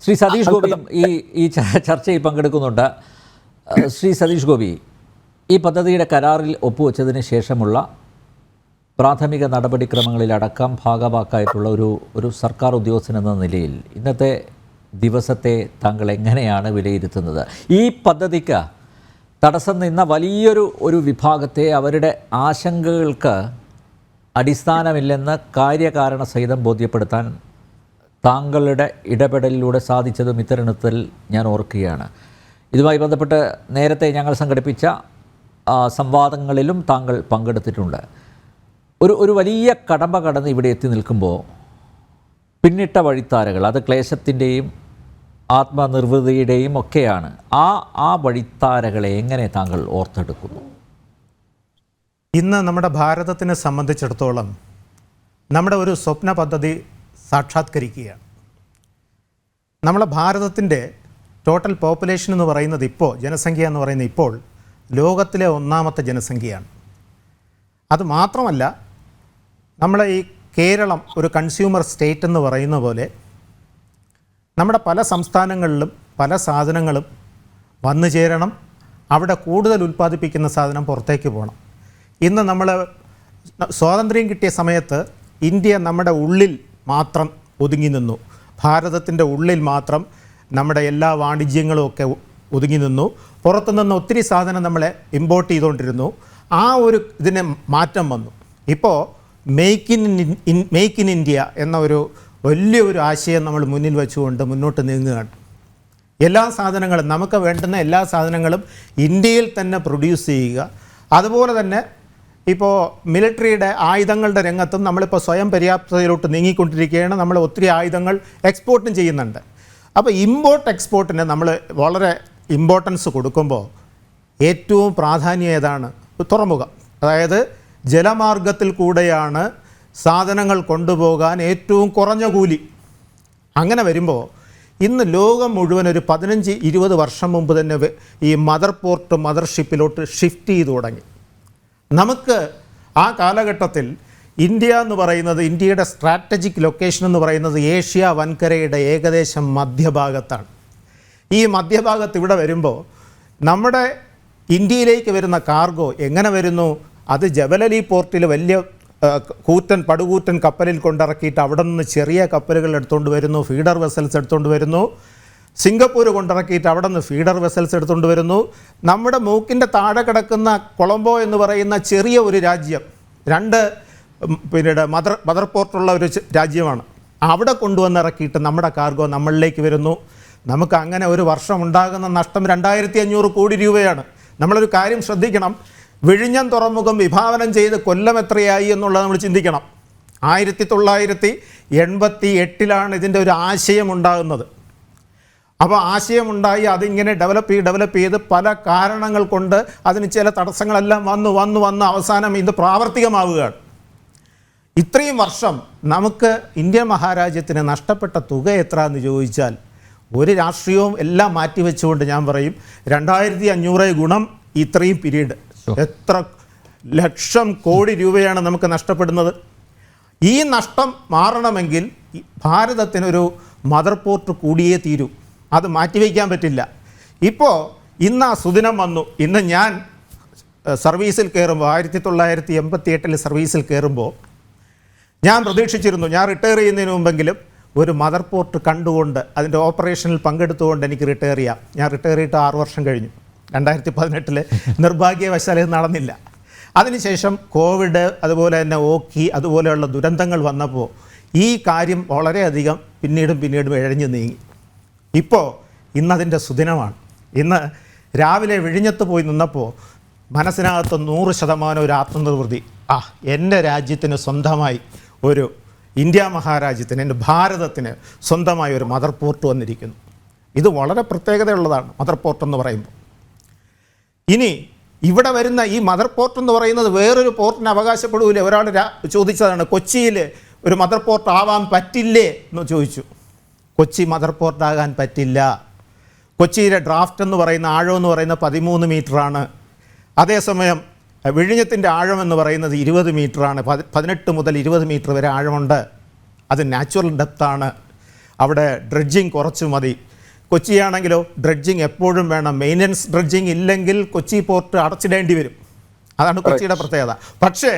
ശ്രീ സതീഷ് ഗോപിയും ഈ ചർച്ചയിൽ പങ്കെടുക്കുന്നുണ്ട്. ശ്രീ സതീഷ് ഗോപി, ഈ പദ്ധതിയുടെ കരാറിൽ ഒപ്പുവെച്ചതിന് ശേഷമുള്ള പ്രാഥമിക നടപടിക്രമങ്ങളിലടക്കം ഭാഗവാക്കായിട്ടുള്ള ഒരു സർക്കാർ ഉദ്യോഗസ്ഥൻ എന്ന നിലയിൽ ഇന്നത്തെ ദിവസത്തെ താങ്കൾ എങ്ങനെയാണ് വിലയിരുത്തുന്നത്? ഈ പദ്ധതിക്ക് തടസ്സം നിന്ന വലിയൊരു വിഭാഗത്തെ അവരുടെ ആശങ്കകൾക്ക് അടിസ്ഥാനമില്ലെന്ന് കാര്യകാരണ സഹിതം ബോധ്യപ്പെടുത്താൻ താങ്കളുടെ ഇടപെടലിലൂടെ സാധിച്ചതും ഇത്തരണത്തിൽ ഞാൻ ഓർക്കുകയാണ്. ഇതുമായി ബന്ധപ്പെട്ട് നേരത്തെ ഞങ്ങൾ സംഘടിപ്പിച്ച സംവാദങ്ങളിലും താങ്കൾ പങ്കെടുത്തിട്ടുണ്ട്. ഒരു വലിയ കടമ്പ കടന്ന് ഇവിടെ എത്തി നിൽക്കുമ്പോൾ പിന്നിട്ട വഴിത്താരകൾ, അത് ക്ലേശത്തിൻ്റെയും ആത്മനിർവൃതിയുടെയും ഒക്കെയാണ്. ആ വഴിത്താരകളെ എങ്ങനെ താങ്കൾ ഓർത്തെടുക്കുന്നു? ഇന്ന് നമ്മുടെ ഭാരതത്തിനെ സംബന്ധിച്ചിടത്തോളം നമ്മുടെ ഒരു സ്വപ്ന പദ്ധതി സാക്ഷാത്കരിക്കുകയാണ്. നമ്മളെ ഭാരതത്തിൻ്റെ ടോട്ടൽ പോപ്പുലേഷൻ എന്ന് പറയുന്നത് ജനസംഖ്യ എന്ന് പറയുന്നത് ഇപ്പോൾ ലോകത്തിലെ 1ാമത്തെ ജനസംഖ്യയാണ്. അത് മാത്രമല്ല, നമ്മളെ ഈ കേരളം ഒരു കൺസ്യൂമർ സ്റ്റേറ്റ് എന്ന് പറയുന്ന പോലെ നമ്മുടെ പല സംസ്ഥാനങ്ങളിലും പല സാധനങ്ങളും വന്നു ചേരണം. അവിടെ കൂടുതൽ ഉൽപ്പാദിപ്പിക്കുന്ന സാധനം പുറത്തേക്ക് പോകണം. ഇന്ന് നമ്മൾ സ്വാതന്ത്ര്യം കിട്ടിയ സമയത്ത് ഇന്ത്യ നമ്മുടെ ഉള്ളിൽ മാത്രം ഒതുങ്ങി നിന്നു. ഭാരതത്തിൻ്റെ ഉള്ളിൽ മാത്രം നമ്മുടെ എല്ലാ വാണിജ്യങ്ങളും ഒക്കെ ഒതുങ്ങി നിന്നു. പുറത്തുനിന്ന് ഒത്തിരി സാധനം നമ്മളെ ഇമ്പോർട്ട് ചെയ്തുകൊണ്ടിരുന്നു. ആ ഒരു ഇതിന് മാറ്റം വന്നു. ഇപ്പോൾ മെയ്ക്ക് ഇൻ ഇന്ത്യ എന്ന വലിയൊരു ആശയം നമ്മൾ മുന്നിൽ വെച്ചുകൊണ്ട് മുന്നോട്ട് നീങ്ങുകയാണ്. എല്ലാ സാധനങ്ങളും, നമുക്ക് വേണ്ടുന്ന എല്ലാ സാധനങ്ങളും ഇന്ത്യയിൽ തന്നെ പ്രൊഡ്യൂസ് ചെയ്യുക. അതുപോലെ തന്നെ ഇപ്പോൾ മിലിറ്ററിയുടെ ആയുധങ്ങളുടെ രംഗത്തും നമ്മളിപ്പോൾ സ്വയം പര്യാപ്തതയിലോട്ട് നീങ്ങിക്കൊണ്ടിരിക്കുകയാണ്. നമ്മൾ ഒത്തിരി ആയുധങ്ങൾ എക്സ്പോർട്ടും ചെയ്യുന്നുണ്ട്. അപ്പോൾ ഇമ്പോർട്ട് എക്സ്പോർട്ടിന് നമ്മൾ വളരെ ഇമ്പോർട്ടൻസ് കൊടുക്കുമ്പോൾ ഏറ്റവും പ്രാധാന്യം ഏതാണ്? തുറമുഖം. അതായത് ജലമാർഗത്തിൽ കൂടെയാണ് സാധനങ്ങൾ കൊണ്ടുപോകാൻ ഏറ്റവും കുറഞ്ഞ കൂലി. അങ്ങനെ വരുമ്പോൾ ഇന്ന് ലോകം മുഴുവൻ ഒരു 15-20 വർഷം മുമ്പ് തന്നെ ഈ മദർഷിപ്പിലോട്ട് ഷിഫ്റ്റ് ചെയ്തു തുടങ്ങി. നമുക്ക് ആ കാലഘട്ടത്തിൽ ഇന്ത്യ എന്ന് പറയുന്നത്, ഇന്ത്യയുടെ സ്ട്രാറ്റജിക് ലൊക്കേഷൻ എന്ന് പറയുന്നത് ഏഷ്യ വൻകരയുടെ ഏകദേശം മധ്യഭാഗത്താണ്. ഈ മധ്യഭാഗത്ത് ഇവിടെ വരുമ്പോൾ നമ്മുടെ ഇന്ത്യയിലേക്ക് വരുന്ന കാർഗോ എങ്ങനെ വരുന്നു? അത് ജബലലി പോർട്ടിൽ വലിയ പടുകൂറ്റൻ കപ്പലിൽ കൊണ്ടിറക്കിയിട്ട് അവിടെ നിന്ന് ചെറിയ കപ്പലുകൾ എടുത്തുകൊണ്ട് വരുന്നു, ഫീഡർ വെസൽസ് എടുത്തുകൊണ്ട് വരുന്നു. സിംഗപ്പൂർ കൊണ്ടിറക്കിയിട്ട് അവിടെ നിന്ന് ഫീഡർ വെസൽസ് എടുത്തുകൊണ്ട് വരുന്നു. നമ്മുടെ മൂക്കിൻ്റെ താഴെ കിടക്കുന്ന കൊളംബോ എന്ന് പറയുന്ന ചെറിയ ഒരു രാജ്യം, 2 മദർ പോർട്ടുള്ള ഒരു രാജ്യമാണ്. അവിടെ കൊണ്ടുവന്നിറക്കിയിട്ട് നമ്മുടെ കാർഗോ നമ്മളിലേക്ക് വരുന്നു. നമുക്ക് അങ്ങനെ ഒരു വർഷം ഉണ്ടാകുന്ന നഷ്ടം 2500 കോടി രൂപയാണ്. നമ്മളൊരു കാര്യം ശ്രദ്ധിക്കണം. വിഴിഞ്ഞം തുറമുഖം വിഭാവനം ചെയ്ത് കൊല്ലം എത്രയായി എന്നുള്ളത് നമ്മൾ ചിന്തിക്കണം. 1988 ഇതിൻ്റെ ഒരു ആശയം ഉണ്ടാകുന്നത്. അപ്പോൾ ആശയമുണ്ടായി, അതിങ്ങനെ ഡെവലപ്പ് ചെയ്ത് പല കാരണങ്ങൾ കൊണ്ട് അതിന് ചില തടസ്സങ്ങളെല്ലാം വന്ന് അവസാനം ഇത് പ്രാവർത്തികമാവുകയാണ്. ഇത്രയും വർഷം നമുക്ക് ഇന്ത്യ മഹാരാജ്യത്തിന് നഷ്ടപ്പെട്ട തുക എത്ര എന്ന് ചോദിച്ചാൽ, ഒരു രാഷ്ട്രീയവും എല്ലാം മാറ്റിവെച്ചുകൊണ്ട് ഞാൻ പറയും 2500 ഗുണം ഇത്രയും പീരീഡ്, എത്ര ലക്ഷം കോടി രൂപയാണ് നമുക്ക് നഷ്ടപ്പെടുന്നത്. ഈ നഷ്ടം മാറണമെങ്കിൽ ഭാരതത്തിനൊരു മദർ പോർട്ട് കൂടിയേ തീരൂ. അത് മാറ്റിവെക്കാൻ പറ്റില്ല. ഇപ്പോൾ ഇന്ന് ആ സുദിനം വന്നു. ഇന്ന് ഞാൻ സർവീസിൽ കയറുമ്പോൾ 1988 സർവീസിൽ കയറുമ്പോൾ ഞാൻ പ്രതീക്ഷിച്ചിരുന്നു, ഞാൻ റിട്ടയർ ചെയ്യുന്നതിന് മുമ്പെങ്കിലും ഒരു മദർ പോർട്ട് കണ്ടുകൊണ്ട് അതിൻ്റെ ഓപ്പറേഷനിൽ പങ്കെടുത്തുകൊണ്ട് എനിക്ക് റിട്ടയർ ചെയ്യാം. ഞാൻ റിട്ടയർ ചെയ്തിട്ട് 6 വർഷം കഴിഞ്ഞു. 2018 നിർഭാഗ്യവശാൽ ഇത് നടന്നില്ല. അതിനുശേഷം കോവിഡ്, അതുപോലെ തന്നെ ഓക്കി, അതുപോലെയുള്ള ദുരന്തങ്ങൾ വന്നപ്പോൾ ഈ കാര്യം വളരെയധികം പിന്നീടും ഇഴഞ്ഞു നീങ്ങി. ഇപ്പോൾ ഇന്നതിൻ്റെ സുദിനമാണ്. ഇന്ന് രാവിലെ വിഴിഞ്ഞത്ത് പോയി നിന്നപ്പോൾ മനസ്സിനകത്ത് 100% ഒരു ആത്മനിർവൃത്തി. എൻ്റെ രാജ്യത്തിന് സ്വന്തമായി ഒരു ഇന്ത്യ മഹാരാജ്യത്തിന്, എൻ്റെ ഭാരതത്തിന് സ്വന്തമായി ഒരു മദർ പോർട്ട് വന്നിരിക്കുന്നു. ഇത് വളരെ പ്രത്യേകതയുള്ളതാണ് മദർ പോർട്ട് എന്ന് പറയുമ്പോൾ. ഇനി ഇവിടെ വരുന്ന ഈ മദർ പോർട്ട് എന്ന് പറയുന്നത് വേറൊരു പോർട്ടിന് അവകാശപ്പെടൂലേ? ഒരാൾ ചോദിച്ചതാണ്, കൊച്ചിയിൽ ഒരു മദർ പോർട്ട് ആവാൻ പറ്റില്ലേ എന്ന് ചോദിച്ചു. കൊച്ചി മദർ പോർട്ടാകാൻ പറ്റില്ല. കൊച്ചിയിലെ ഡ്രാഫ്റ്റ് എന്ന് പറയുന്ന ആഴം എന്ന് പറയുന്നത് 13 മീറ്ററാണ്. അതേസമയം വിഴിഞ്ഞത്തിൻ്റെ ആഴം എന്ന് പറയുന്നത് 20 മീറ്ററാണ്. 18 മുതൽ 20 മീറ്റർ വരെ ആഴമുണ്ട്. അത് നാച്ചുറൽ ഡെപ്താണ്. അവിടെ ഡ്രഡ്ജിങ് കുറച്ച് മതി. കൊച്ചിയാണെങ്കിലോ ഡ്രഡ്ജിങ് എപ്പോഴും വേണം. മെയിൻ്റനൻസ് ഡ്രഡ്ജിങ് ഇല്ലെങ്കിൽ കൊച്ചി പോർട്ട് അടച്ചിടേണ്ടി വരും. അതാണ് കൊച്ചിയുടെ പ്രത്യേകത. പക്ഷേ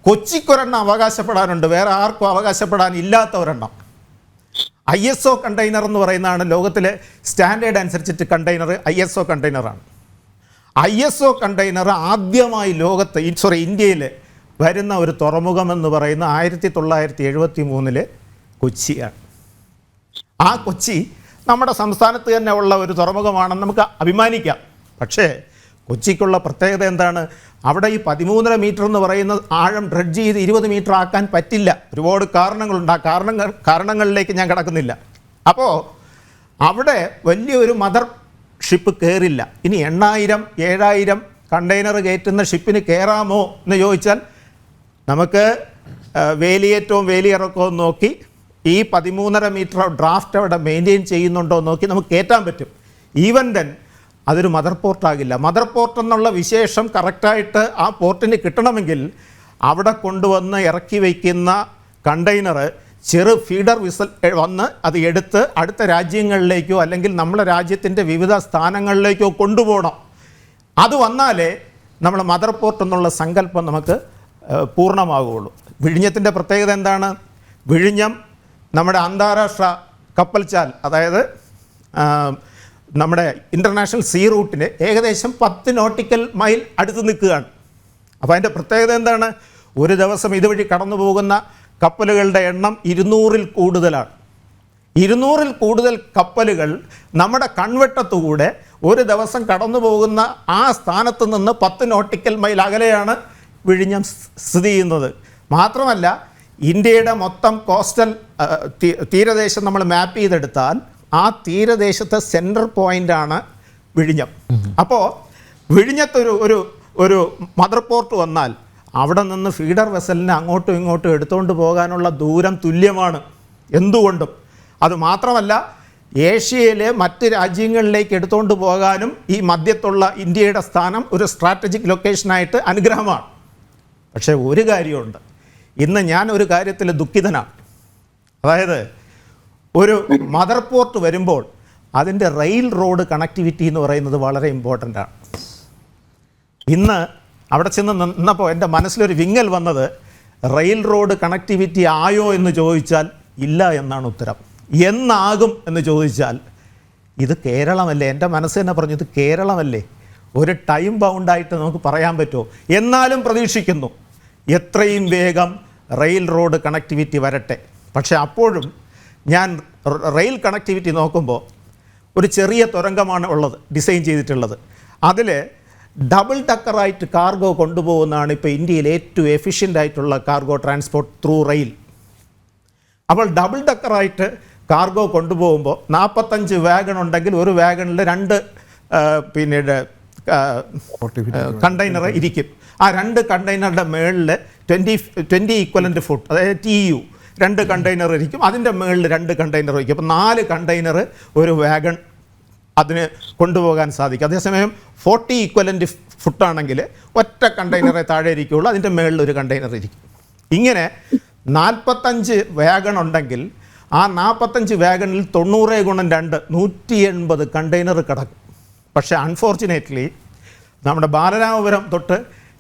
കൊച്ചിക്കൊരെണ്ണം അവകാശപ്പെടാനുണ്ട്, വേറെ ആർക്കും അവകാശപ്പെടാൻ ഇല്ലാത്ത ഒരെണ്ണം. ISO കണ്ടെയ്നർ എന്ന് പറയുന്നതാണ് ലോകത്തിലെ സ്റ്റാൻഡേർഡ് അനുസരിച്ചിട്ട് കണ്ടെയ്നർ ISO കണ്ടെയ്നറാണ്. ISO കണ്ടെയ്നർ ആദ്യമായി ഇന്ത്യയിൽ വരുന്ന ഒരു തുറമുഖം എന്ന് പറയുന്ന 1973 കൊച്ചിയാണ്. ആ കൊച്ചി നമ്മുടെ സംസ്ഥാനത്ത് തന്നെ ഉള്ള ഒരു തുറമുഖമാണെന്ന് നമുക്ക് അഭിമാനിക്കാം. പക്ഷേ കൊച്ചിക്കുള്ള പ്രത്യേകത എന്താണ്? അവിടെ ഈ 13.5 മീറ്റർ എന്ന് പറയുന്ന ആഴം ഡ്രഡ്ജ് ചെയ്ത് 20 മീറ്റർ ആക്കാൻ പറ്റില്ല. ഒരുപാട് കാരണങ്ങളുണ്ട്. ആ കാരണങ്ങളിലേക്ക് ഞാൻ കടക്കുന്നില്ല. അപ്പോൾ അവിടെ വലിയൊരു മദർ ഷിപ്പ് കയറില്ല. ഇനി 8,000-7,000 കണ്ടെയ്നർ കയറ്റുന്ന ഷിപ്പിന് കയറാമോ എന്ന് ചോദിച്ചാൽ നമുക്ക് വേലിയേറ്റവും വേലിയിറക്കവും നോക്കി ഈ 13.5 മീറ്റർ ഡ്രാഫ്റ്റ് അവിടെ മെയിൻറ്റെയിൻ ചെയ്യുന്നുണ്ടോ നോക്കി നമുക്ക് കയറ്റാൻ പറ്റും. ഈവൻ ദെൻ അതൊരു മദർ പോർട്ടാകില്ല. മദർ പോർട്ട് എന്നുള്ള വിശേഷം കറക്റ്റായിട്ട് ആ പോർട്ടിന് കിട്ടണമെങ്കിൽ അവിടെ കൊണ്ടുവന്ന് ഇറക്കി വയ്ക്കുന്ന കണ്ടെയ്നർ ചെറു ഫീഡർ വിസൽ വന്ന് അത് എടുത്ത് അടുത്ത രാജ്യങ്ങളിലേക്കോ അല്ലെങ്കിൽ നമ്മുടെ രാജ്യത്തിൻ്റെ വിവിധ സ്ഥാനങ്ങളിലേക്കോ കൊണ്ടുപോകണം. അത് വന്നാലേ നമ്മൾ മദർ പോർട്ട് എന്നുള്ള സങ്കല്പം നമുക്ക് പൂർണ്ണമാകുകയുള്ളൂ. വിഴിഞ്ഞത്തിൻ്റെ പ്രത്യേകത എന്താണ്? വിഴിഞ്ഞം നമ്മുടെ അന്താരാഷ്ട്ര കപ്പൽച്ചാൽ, അതായത് നമ്മുടെ ഇൻ്റർനാഷണൽ സീ റൂട്ടിന് ഏകദേശം 10 നോട്ടിക്കൽ മൈൽ അടുത്ത് നിൽക്കുകയാണ്. അപ്പോൾ അതിൻ്റെ പ്രത്യേകത എന്താണ്? ഒരു ദിവസം ഇതുവഴി കടന്നു പോകുന്ന കപ്പലുകളുടെ എണ്ണം 200-ൽ കൂടുതലാണ്. 200-ൽ കൂടുതൽ കപ്പലുകൾ നമ്മുടെ കൺവെട്ടത്തുകൂടെ ഒരു ദിവസം കടന്നു പോകുന്ന ആ സ്ഥാനത്ത് നിന്ന് 10 നോട്ടിക്കൽ മൈൽ അകലെയാണ് വിഴിഞ്ഞം സ്ഥിതി ചെയ്യുന്നത്. മാത്രമല്ല ഇന്ത്യയുടെ മൊത്തം കോസ്റ്റൽ തീരദേശം നമ്മൾ മാപ്പ് ചെയ്തെടുത്താൽ ആ തീരദേശത്തെ സെൻറ്റർ പോയിൻ്റാണ് വിഴിഞ്ഞം. അപ്പോൾ വിഴിഞ്ഞത്തൊരു ഒരു ഒരു മദർ പോർട്ട് വന്നാൽ അവിടെ നിന്ന് ഫീഡർ വെസലിനെ അങ്ങോട്ടും ഇങ്ങോട്ടും എടുത്തുകൊണ്ട് പോകാനുള്ള ദൂരം തുല്യമാണ് എന്തുകൊണ്ടും. അതുമാത്രമല്ല ഏഷ്യയിലെ മറ്റ് രാജ്യങ്ങളിലേക്ക് എടുത്തുകൊണ്ട് പോകാനും ഈ മധ്യത്തുള്ള ഇന്ത്യയുടെ സ്ഥാനം ഒരു സ്ട്രാറ്റജിക് ലൊക്കേഷനായിട്ട് അനുഗ്രഹമാണ്. പക്ഷേ ഒരു കാര്യമുണ്ട്, ഇന്ന് ഞാൻ ഒരു കാര്യത്തിൽ ദുഃഖിതനാണ്. അതായത് ഒരു മദർ പോർട്ട് വരുമ്പോൾ അതിൻ്റെ റെയിൽ റോഡ് കണക്ടിവിറ്റി എന്ന് പറയുന്നത് വളരെ ഇമ്പോർട്ടൻ്റ് ആണ്. ഇന്ന് അവിടെ ചെന്ന് നിന്നപ്പോൾ എൻ്റെ മനസ്സിലൊരു വിങ്ങൽ വന്നത്, റെയിൽ റോഡ് കണക്ടിവിറ്റി ആയോ എന്ന് ചോദിച്ചാൽ ഇല്ല എന്നാണ് ഉത്തരം. എന്നാകും എന്ന് ചോദിച്ചാൽ ഇത് കേരളമല്ലേ? എൻ്റെ മനസ്സ് തന്നെ പറഞ്ഞു, ഇത് കേരളമല്ലേ? ഒരു ടൈം ബൗണ്ടായിട്ട് നമുക്ക് പറയാൻ പറ്റുമോ? എന്നാലും പ്രതീക്ഷിക്കുന്നു എത്രയും വേഗം റെയിൽ റോഡ് കണക്ടിവിറ്റി വരട്ടെ. പക്ഷേ അപ്പോഴും ഞാൻ റെയിൽ കണക്ടിവിറ്റി നോക്കുമ്പോൾ ഒരു ചെറിയ തുരങ്കമാണ് ഉള്ളത്, ഡിസൈൻ ചെയ്തിട്ടുള്ളത്. അതിൽ ഡബിൾ ഡക്കറായിട്ട് കാർഗോ കൊണ്ടുപോകുന്നതാണ് ഇപ്പോൾ ഇന്ത്യയിൽ ഏറ്റവും എഫിഷ്യൻ്റ് ആയിട്ടുള്ള കാർഗോ ട്രാൻസ്പോർട്ട് ത്രൂ റെയിൽ. അപ്പോൾ ഡബിൾ ഡക്കറായിട്ട് കാർഗോ കൊണ്ടുപോകുമ്പോൾ 45 വാഗൺ ഉണ്ടെങ്കിൽ ഒരു വാഗണിൽ 2 പിന്നീട് കണ്ടെയ്നർ ഇരിക്കും. ആ 2 കണ്ടെയ്നറുടെ മുകളിൽ 20 ഈക്വലൻ്റ് ഫുട്ട്, അതായത് TU 2 കണ്ടെയ്നർ ഇരിക്കും. അതിൻ്റെ മുകളിൽ 2 കണ്ടെയ്നർ വയ്ക്കും. അപ്പോൾ 4 കണ്ടെയ്നർ ഒരു വാഗൺ അതിന് കൊണ്ടുപോകാൻ സാധിക്കും. അതേസമയം 40 ഈക്വലൻ്റ് ഫുട്ടാണെങ്കിൽ ഒറ്റ കണ്ടെയ്നറെ താഴെ ഇരിക്കുകയുള്ളൂ, അതിൻ്റെ മുകളിൽ ഒരു കണ്ടെയ്നർ ഇരിക്കും. ഇങ്ങനെ 45 വാഗൺ ഉണ്ടെങ്കിൽ ആ 45 വാഗണിൽ 90 × 2 180 കണ്ടെയ്നർ കിടക്കും. പക്ഷേ അൺഫോർച്ചുനേറ്റ്ലി നമ്മുടെ ബാലരാമപുരം തൊട്ട്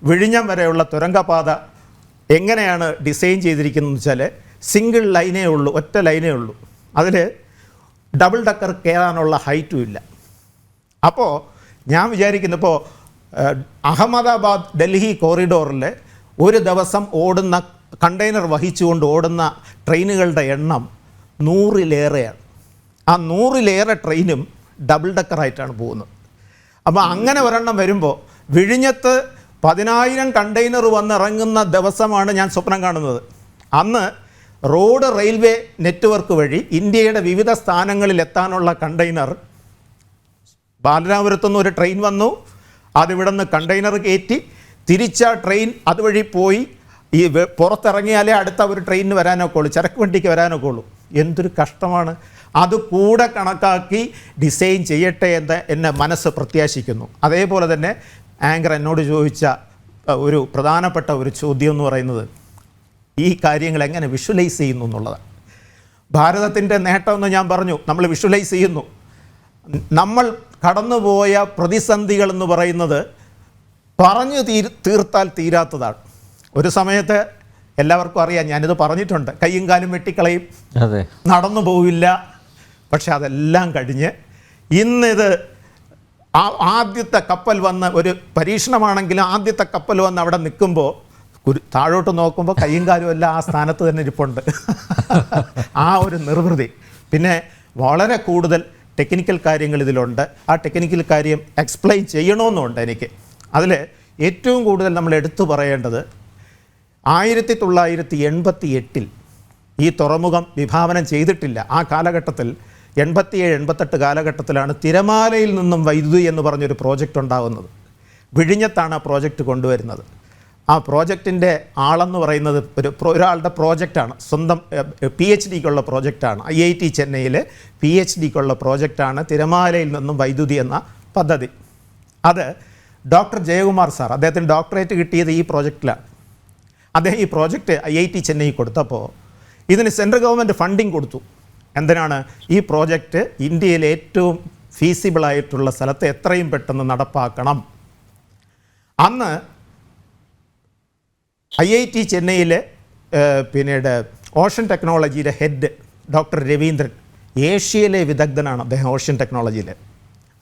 വിഴിഞ്ഞം വരെയുള്ള തുരങ്കപാത എങ്ങനെയാണ് ഡിസൈൻ ചെയ്തിരിക്കുന്നതെന്ന് വെച്ചാൽ സിംഗിൾ ലൈനേ ഉള്ളൂ, ഒറ്റ ലൈനേ ഉള്ളൂ. അതിൽ ഡബിൾ ഡക്കർ കയറാനുള്ള ഹൈറ്റും ഇല്ല. അപ്പോൾ ഞാൻ വിചാരിക്കുന്നപ്പോൾ അഹമ്മദാബാദ് ഡൽഹി കോറിഡോറിൽ ഒരു ദിവസം ഓടുന്ന കണ്ടെയ്നർ വഹിച്ചുകൊണ്ട് ഓടുന്ന ട്രെയിനുകളുടെ എണ്ണം 100-ലേറെയാണ്. ആ 100-ലേറെ ട്രെയിനും ഡബിൾ ഡക്കറായിട്ടാണ് പോകുന്നത്. അപ്പോൾ അങ്ങനെ ഒരെണ്ണം വരുമ്പോൾ വിഴിഞ്ഞത്ത് 10,000 കണ്ടെയ്നർ വന്നിറങ്ങുന്ന ദിവസമാണ് ഞാൻ സ്വപ്നം കാണുന്നത്. അന്ന് റോഡ് റെയിൽവേ നെറ്റ്വർക്ക് വഴി ഇന്ത്യയുടെ വിവിധ സ്ഥാനങ്ങളിൽ എത്താനുള്ള കണ്ടെയ്നർ, ബാലരാമപുരത്തുനിന്ന് ഒരു ട്രെയിൻ വന്നു, അതിവിടെ നിന്ന് കണ്ടെയ്നർ കയറ്റി തിരിച്ച ട്രെയിൻ അതുവഴി പോയി ഈ പുറത്തിറങ്ങിയാലേ അടുത്ത ഒരു ട്രെയിനിന് വരാനൊക്കെ ഉള്ളൂ, ചരക്ക് വണ്ടിക്ക് വരാനൊക്കെ ഉള്ളൂ. എന്തൊരു കഷ്ടമാണ്. അത് കൂടെ കണക്കാക്കി ഡിസൈൻ ചെയ്യട്ടെ എന്ന് എന്നെ മനസ്സ് പ്രത്യാശിക്കുന്നു. അതേപോലെ തന്നെ ആങ്കർ എന്നോട് ചോദിച്ച ഒരു പ്രധാനപ്പെട്ട ഒരു ചോദ്യം എന്ന് പറയുന്നത് ഈ കാര്യങ്ങൾ എങ്ങനെ വിഷ്വലൈസ് ചെയ്യുന്നു എന്നുള്ളതാണ്. ഭാരതത്തിൻ്റെ നേട്ടമെന്ന് ഞാൻ പറഞ്ഞു, നമ്മൾ വിഷ്വലൈസ് ചെയ്യുന്നു. നമ്മൾ കടന്നുപോയ പ്രതിസന്ധികൾ എന്ന് പറയുന്നത് പറഞ്ഞു തീർത്താൽ തീരാത്തതാണ്. ഒരു സമയത്ത് എല്ലാവർക്കും അറിയാം, ഞാനിത് പറഞ്ഞിട്ടുണ്ട്, കയ്യും കാലും വെട്ടിക്കളയും, അതെ, നടന്നു പോവില്ല. പക്ഷെ അതെല്ലാം കഴിഞ്ഞ് ഇന്നിത് ആദ്യത്തെ കപ്പൽ വന്ന്, ഒരു പരീക്ഷണമാണെങ്കിലും ആദ്യത്തെ കപ്പൽ വന്ന് അവിടെ നിൽക്കുമ്പോൾ താഴോട്ട് നോക്കുമ്പോൾ കയ്യും കാലും എല്ലാം ആ സ്ഥാനത്ത് തന്നെ ഇരിപ്പുണ്ട്. ആ ഒരു നിർവൃതി. പിന്നെ വളരെ കൂടുതൽ ടെക്നിക്കൽ കാര്യങ്ങൾ ഇതിലുണ്ട്. ആ ടെക്നിക്കൽ കാര്യം എക്സ്പ്ലെയിൻ ചെയ്യണമെന്നുണ്ട് എനിക്ക്. അതിൽ ഏറ്റവും കൂടുതൽ നമ്മൾ എടുത്തു പറയേണ്ടത് 1988 ഈ തുറമുഖം വിഭാവനം ചെയ്തിട്ടില്ല. ആ കാലഘട്ടത്തിൽ 87-88 കാലഘട്ടത്തിലാണ് തിരമാലയിൽ നിന്നും വൈദ്യുതി എന്ന് പറഞ്ഞൊരു പ്രോജക്റ്റ് ഉണ്ടാകുന്നത്. വിഴിഞ്ഞത്താണ് ആ പ്രോജക്റ്റ് കൊണ്ടുവരുന്നത്. ആ പ്രോജക്റ്റിൻ്റെ ആളെന്ന് പറയുന്നത് ഒരാളുടെ പ്രോജക്റ്റാണ്, സ്വന്തം PhDക്കുള്ള പ്രോജക്റ്റാണ്. IIT ചെന്നൈയിൽ PhDക്കുള്ള പ്രോജക്റ്റാണ് തിരമാലയിൽ നിന്നും വൈദ്യുതി എന്ന പദ്ധതി. അത് ഡോക്ടർ ജയകുമാർ സാർ, അദ്ദേഹത്തിന് ഡോക്ടറേറ്റ് കിട്ടിയത് ഈ പ്രോജക്റ്റിലാണ്. അദ്ദേഹം ഈ പ്രോജക്റ്റ് IIT ചെന്നൈ കൊടുത്തപ്പോൾ ഇതിന് സെൻട്രൽ ഗവൺമെൻറ് ഫണ്ടിങ് കൊടുത്തു. എന്തിനാണ്? ഈ പ്രോജക്റ്റ് ഇന്ത്യയിലെ ഏറ്റവും ഫീസിബിളായിട്ടുള്ള സ്ഥലത്ത് എത്രയും പെട്ടെന്ന് നടപ്പാക്കണം. അന്ന് IIT ചെന്നൈയിലെ പിന്നീട് ഓഷൻ ടെക്നോളജിയിലെ ഹെഡ് ഡോക്ടർ രവീന്ദ്രൻ, ഏഷ്യയിലെ വിദഗ്ധനാണ് അദ്ദേഹം ഓഷ്യൻ ടെക്നോളജിയിൽ.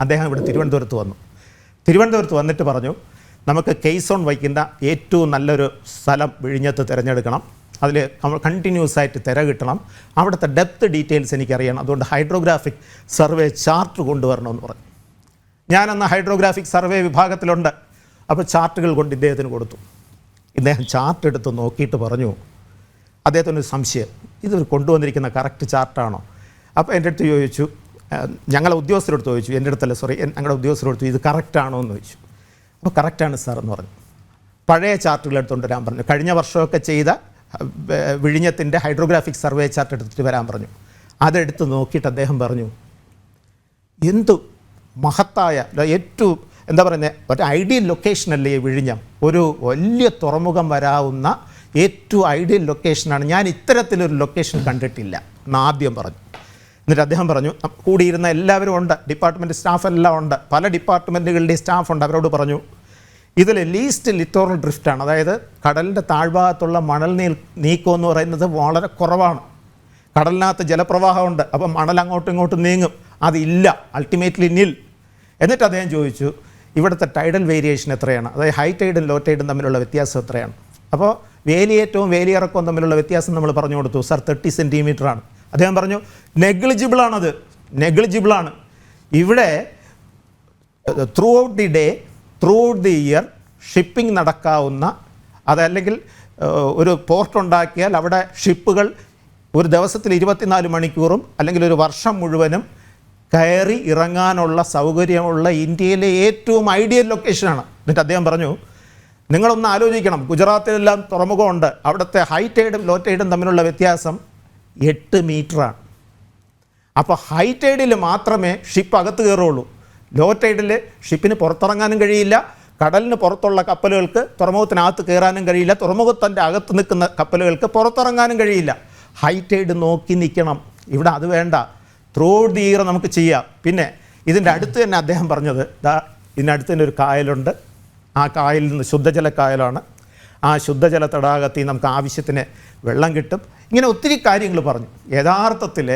അദ്ദേഹം ഇവിടെ തിരുവനന്തപുരത്ത് വന്നു. തിരുവനന്തപുരത്ത് വന്നിട്ട് പറഞ്ഞു, നമുക്ക് കെയ്സോൺ വയ്ക്കുന്ന ഏറ്റവും നല്ലൊരു സ്ഥലം വിഴിഞ്ഞത്ത് തിരഞ്ഞെടുക്കണം, അതിൽ നമ്മൾ കണ്ടിന്യൂസ് ആയിട്ട് തിര കിട്ടണം, അവിടുത്തെ ഡെപ്ത് ഡീറ്റെയിൽസ് എനിക്കറിയണം, അതുകൊണ്ട് ഹൈഡ്രോഗ്രാഫിക് സർവേ ചാർട്ട് കൊണ്ടുവരണമെന്ന് പറഞ്ഞു. ഞാനന്ന് ഹൈഡ്രോഗ്രാഫിക് സർവേ വിഭാഗത്തിലുണ്ട്. അപ്പോൾ ചാർട്ടുകൾ കൊണ്ട് ഇദ്ദേഹത്തിന് കൊടുത്തു. ഇദ്ദേഹം ചാർട്ട് എടുത്ത് നോക്കിയിട്ട് പറഞ്ഞു, അദ്ദേഹത്തിനൊരു സംശയം, ഇത് കൊണ്ടുവന്നിരിക്കുന്ന കറക്റ്റ് ചാർട്ടാണോ? അപ്പോൾ എൻ്റെ അടുത്ത് ചോദിച്ചു, ഞങ്ങളുടെ ഉദ്യോഗസ്ഥരോട് ചോദിച്ചു, എൻ്റെ അടുത്തല്ല സോറി, ഞങ്ങളുടെ ഉദ്യോഗസ്ഥരോട് ചോദിച്ചു, ഇത് കറക്റ്റാണോ എന്ന് ചോദിച്ചു. അപ്പോൾ കറക്റ്റാണ് സാർ എന്ന് പറഞ്ഞു. പഴയ ചാർട്ടുകൾ എടുത്തുകൊണ്ട് വരാൻ പറഞ്ഞു. കഴിഞ്ഞ വർഷമൊക്കെ ചെയ്ത വിഴിഞ്ഞത്തിൻ്റെ ഹൈഡ്രോഗ്രാഫിക് സർവേ ചാർട്ട് എടുത്തിട്ട് വരാൻ പറഞ്ഞു. അതെടുത്ത് നോക്കിയിട്ട് അദ്ദേഹം പറഞ്ഞു, എന്തു മഹത്തായ ഏറ്റവും എന്താ പറയുന്നത്, ഒരു ഐഡിയൽ ലൊക്കേഷനല്ലേ ഈ വിഴിഞ്ഞം, ഒരു വലിയ തുറമുഖം വരാവുന്ന ഏറ്റവും ഐഡിയൽ ലൊക്കേഷനാണ്, ഞാൻ ഇത്തരത്തിലൊരു ലൊക്കേഷൻ കണ്ടിട്ടില്ല എന്ന് ആദ്യം പറഞ്ഞു. എന്നിട്ട് അദ്ദേഹം പറഞ്ഞു, കൂടിയിരുന്ന എല്ലാവരും ഉണ്ട്, ഡിപ്പാർട്ട്മെൻറ്റ് സ്റ്റാഫ് എല്ലാം ഉണ്ട്, പല ഡിപ്പാർട്ട്മെൻറ്റുകളുടെയും സ്റ്റാഫുണ്ട്. അവരോട് പറഞ്ഞു, ഇതിൽ ലീസ്റ്റ് ലിറ്റോറൽ ഡ്രിഫ്റ്റാണ്, അതായത് കടലിൻ്റെ താഴ്ഭാഗത്തുള്ള മണൽ നീക്കം എന്ന് പറയുന്നത് വളരെ കുറവാണ്. കടലിനകത്ത് ജലപ്രവാഹമുണ്ട്, അപ്പം മണൽ അങ്ങോട്ടും ഇങ്ങോട്ടും നീങ്ങും, അതില്ല, അൾട്ടിമേറ്റ്ലി നിൽ. എന്നിട്ട് അദ്ദേഹം ചോദിച്ചു, ഇവിടുത്തെ ടൈഡൽ വേരിയേഷൻ എത്രയാണ്, അതായത് ഹൈ ടൈഡും ലോ ടൈഡും തമ്മിലുള്ള വ്യത്യാസം എത്രയാണ്? അപ്പോൾ വേലിയേറ്റവും വേലിയിറക്കവും തമ്മിലുള്ള വ്യത്യാസം നമ്മൾ പറഞ്ഞു കൊടുത്തു. സർ 30 സെൻറ്റിമീറ്ററാണ്. അദ്ദേഹം പറഞ്ഞു, നെഗ്ലിജിബിളാണത്, നെഗ്ലിജിബിളാണ്. ഇവിടെ throughout the day, throughout the year shipping നടക്കാവുന്ന, അതല്ലെങ്കിൽ ഒരു പോർട്ട് ഉണ്ടാക്കിയാൽ അവിടെ ഷിപ്പുകൾ ഒരു ദിവസത്തിൽ 24 മണിക്കൂറും അല്ലെങ്കിൽ ഒരു വർഷം മുഴുവനും കയറി ഇറങ്ങാനുള്ള സൗകര്യമുള്ള ഇന്ത്യയിലെ ഏറ്റവും ഐഡിയൽ ലൊക്കേഷനാണ്. എന്നിട്ട് അദ്ദേഹം പറഞ്ഞു, നിങ്ങളൊന്ന് ആലോചിക്കണം, ഗുജറാത്തിലെല്ലാം തുറമുഖമുണ്ട്, അവിടുത്തെ ഹൈ ടൈഡും ലോ ടൈഡും തമ്മിലുള്ള വ്യത്യാസം 8 മീറ്ററാണ്. അപ്പോൾ ഹൈ ടൈഡിൽ മാത്രമേ ഷിപ്പ് അകത്ത് കയറുള്ളൂ, ലോ ടൈഡിൽ ഷിപ്പിന് പുറത്തിറങ്ങാനും കഴിയില്ല, കടലിന് പുറത്തുള്ള കപ്പലുകൾക്ക് തുറമുഖത്തിനകത്ത് കയറാനും കഴിയില്ല, തുറമുഖത്തിൻ്റെ അകത്ത് നിൽക്കുന്ന കപ്പലുകൾക്ക് പുറത്തിറങ്ങാനും കഴിയില്ല. ഹൈ ടൈഡ് നോക്കി നിൽക്കണം. ഇവിടെ അത് വേണ്ട, ത്രൂ ഔട്ട് ദി ഇയർ നമുക്ക് ചെയ്യാം. പിന്നെ ഇതിൻ്റെ അടുത്ത് തന്നെ അദ്ദേഹം പറഞ്ഞത്, ഇതിനടുത്ത് തന്നെ ഒരു കായലുണ്ട്, ആ കായലിൽ നിന്ന് ശുദ്ധജല കായലാണ്, ആ ശുദ്ധജല തടാകത്തിൽ നമുക്ക് ആവശ്യത്തിന് വെള്ളം കിട്ടും. ഇങ്ങനെ ഒത്തിരി കാര്യങ്ങൾ പറഞ്ഞു. യഥാർത്ഥത്തിൽ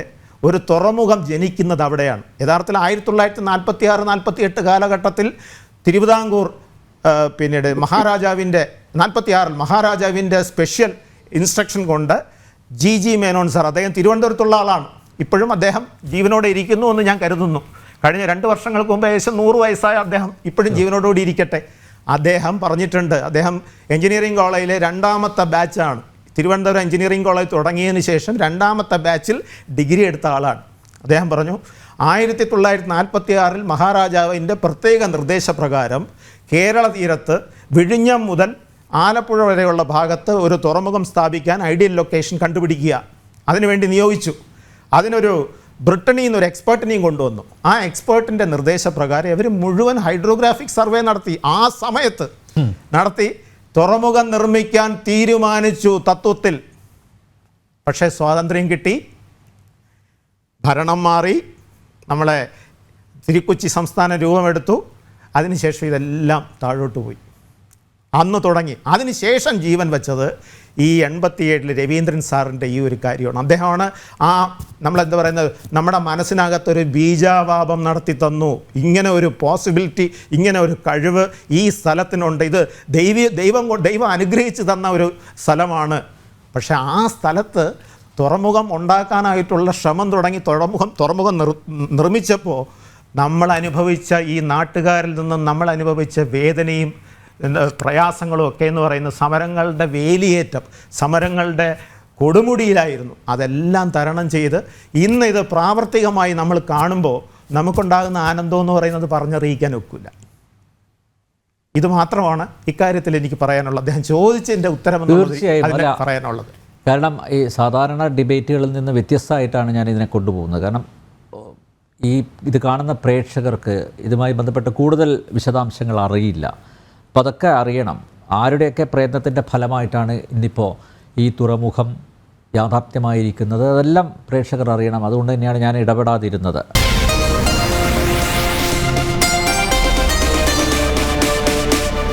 ഒരു തുറമുഖം ജനിക്കുന്നത് അവിടെയാണ്. യഥാർത്ഥത്തിൽ 1946-48 കാലഘട്ടത്തിൽ തിരുവിതാംകൂർ പിന്നീട് മഹാരാജാവിൻ്റെ 46 മഹാരാജാവിൻ്റെ സ്പെഷ്യൽ ഇൻസ്ട്രക്ഷൻ കൊണ്ട് GG മേനോൻ സാർ, അദ്ദേഹം തിരുവനന്തപുരത്തുള്ള ആളാണ്, ഇപ്പോഴും അദ്ദേഹം ജീവനോടെ ഇരിക്കുന്നു എന്ന് ഞാൻ കരുതുന്നു. കഴിഞ്ഞ 2 വർഷങ്ങൾക്ക് മുമ്പ് ഏകദേശം 100 വയസ്സായ അദ്ദേഹം ഇപ്പോഴും ജീവനോടുകൂടി ഇരിക്കട്ടെ. അദ്ദേഹം പറഞ്ഞിട്ടുണ്ട്, അദ്ദേഹം എഞ്ചിനീയറിംഗ് കോളേജിലെ 2ാമത്തെ ബാച്ചാണ്. തിരുവനന്തപുരം എഞ്ചിനീയറിംഗ് കോളേജ് തുടങ്ങിയതിന് ശേഷം 2ാമത്തെ ബാച്ചിൽ ഡിഗ്രി എടുത്ത ആളാണ്. അദ്ദേഹം പറഞ്ഞു, 1946 മഹാരാജാവിൻ്റെ പ്രത്യേക നിർദ്ദേശപ്രകാരം കേരള തീരത്ത് വിഴിഞ്ഞം മുതൽ ആലപ്പുഴ വരെയുള്ള ഭാഗത്ത് ഒരു തുറമുഖം സ്ഥാപിക്കാൻ ഐഡിയൽ ലൊക്കേഷൻ കണ്ടുപിടിക്കുക, അതിനുവേണ്ടി നിയോഗിച്ചു. അതിനൊരു ബ്രിട്ടനിൽ നിന്നൊരു എക്സ്പേർട്ടിനെയും കൊണ്ടുവന്നു. ആ എക്സ്പേർട്ടിൻ്റെ നിർദ്ദേശപ്രകാരം ഇവർ മുഴുവൻ ഹൈഡ്രോഗ്രാഫിക് സർവേ നടത്തി, ആ സമയത്ത് നടത്തി തുറമുഖം നിർമ്മിക്കാൻ തീരുമാനിച്ചു തത്വത്തിൽ. പക്ഷേ സ്വാതന്ത്ര്യം കിട്ടി, ഭരണം മാറി, നമ്മളെ തിരുക്കൊച്ചി സംസ്ഥാനം രൂപമെടുത്തു. അതിനുശേഷം ഇതെല്ലാം താഴോട്ട് പോയി. അന്ന് തുടങ്ങി. അതിനുശേഷം ജീവൻ വെച്ചത് ഈ 87 രവീന്ദ്രൻ സാറിൻ്റെ ഈ ഒരു കാര്യമാണ്. അദ്ദേഹമാണ് നമ്മളെന്താ പറയുന്നത്, നമ്മുടെ മനസ്സിനകത്തൊരു ബീജാവാപം നടത്തി തന്നു. ഇങ്ങനെ ഒരു പോസിബിലിറ്റി, ഇങ്ങനെ ഒരു കഴിവ് ഈ സ്ഥലത്തിനുണ്ട്. ഇത് ദൈവം അനുഗ്രഹിച്ച് തന്ന ഒരു സ്ഥലമാണ്. പക്ഷേ ആ സ്ഥലത്ത് തുറമുഖം ഉണ്ടാക്കാനായിട്ടുള്ള ശ്രമം തുടങ്ങി. തുറമുഖം നിർമ്മിച്ചപ്പോൾ നമ്മൾ അനുഭവിച്ച ഈ നാട്ടുകാരിൽ നിന്നും നമ്മൾ അനുഭവിച്ച വേദനയും പ്രയാസങ്ങളും ഒക്കെ എന്ന് പറയുന്ന സമരങ്ങളുടെ വേലിയേറ്റം, സമരങ്ങളുടെ കൊടുമുടിയിലായിരുന്നു. അതെല്ലാം തരണം ചെയ്ത് ഇന്ന് ഇത് പ്രാവർത്തികമായി നമ്മൾ കാണുമ്പോൾ നമുക്കുണ്ടാകുന്ന ആനന്ദം എന്ന് പറയുന്നത് പറഞ്ഞറിയിക്കാൻ ഒക്കില്ല. ഇത് മാത്രമാണ് ഇക്കാര്യത്തിൽ എനിക്ക് പറയാനുള്ളത്. അദ്ദേഹം ചോദിച്ചതിൻ്റെ ഉത്തരം പറയാനുള്ളത്. കാരണം ഈ സാധാരണ ഡിബേറ്റുകളിൽ നിന്ന് വ്യത്യസ്തമായിട്ടാണ് ഞാൻ ഇതിനെ കൊണ്ടുപോകുന്നത്. കാരണം ഇത് കാണുന്ന പ്രേക്ഷകർക്ക് ഇതുമായി ബന്ധപ്പെട്ട് കൂടുതൽ വിശദാംശങ്ങൾ അറിയില്ല. അപ്പോൾ അതൊക്കെ അറിയണം. ആരുടെയൊക്കെ പ്രയത്നത്തിൻ്റെ ഫലമായിട്ടാണ് ഇന്നിപ്പോൾ ഈ തുറമുഖം യാഥാർത്ഥ്യമായിരിക്കുന്നത്, അതെല്ലാം പ്രേക്ഷകർ അറിയണം. അതുകൊണ്ട് തന്നെയാണ് ഞാൻ ഇടപെടാതിരുന്നത്.